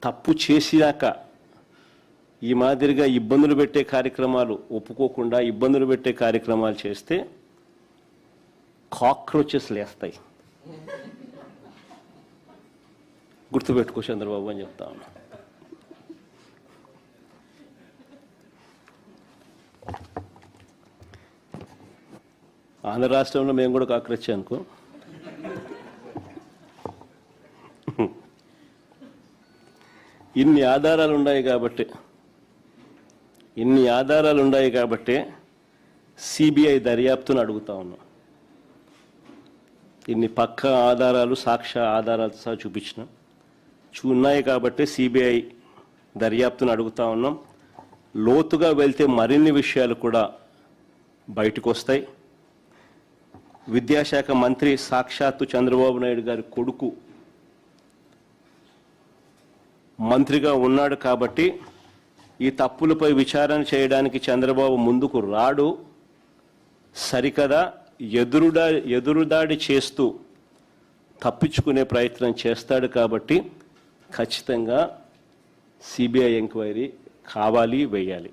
తప్పు చేసినాక ఈ మాదిరిగా ఇబ్బందులు పెట్టే కార్యక్రమాలు ఒప్పుకోకుండా ఇబ్బందులు పెట్టే కార్యక్రమాలు చేస్తే కాక్రోచెస్ లేస్తాయి. గుర్తుపెట్టుకో చంద్రబాబు అని చెప్తా ఉన్నా. ఆంధ్ర రాష్ట్రంలో మేము కూడా కాక్రోచ్ అనుకో. ఇన్ని ఆధారాలు ఉన్నాయి కాబట్టి సిబిఐ దర్యాప్తును అడుగుతా ఉన్నాం. ఇన్ని పక్క ఆధారాలు సాక్ష్య ఆధారాలతో సహా ఉన్నాయి కాబట్టి సిబిఐ దర్యాప్తును అడుగుతా ఉన్నాం. లోతుగా వెళ్తే మరిన్ని విషయాలు కూడా బయటకు వస్తాయి. విద్యాశాఖ మంత్రి సాక్షాత్తు చంద్రబాబు నాయుడు గారి కొడుకు మంత్రిగా ఉన్నాడు కాబట్టి ఈ తప్పులపై విచారణ చేయడానికి చంద్రబాబు ముందుకు రాడు. సరికదా ఎదురుదాడి చేస్తూ తప్పించుకునే ప్రయత్నం చేస్తాడు. కాబట్టి ఖచ్చితంగా సిబిఐ ఎంక్వైరీ కావాలి, వేయాలి.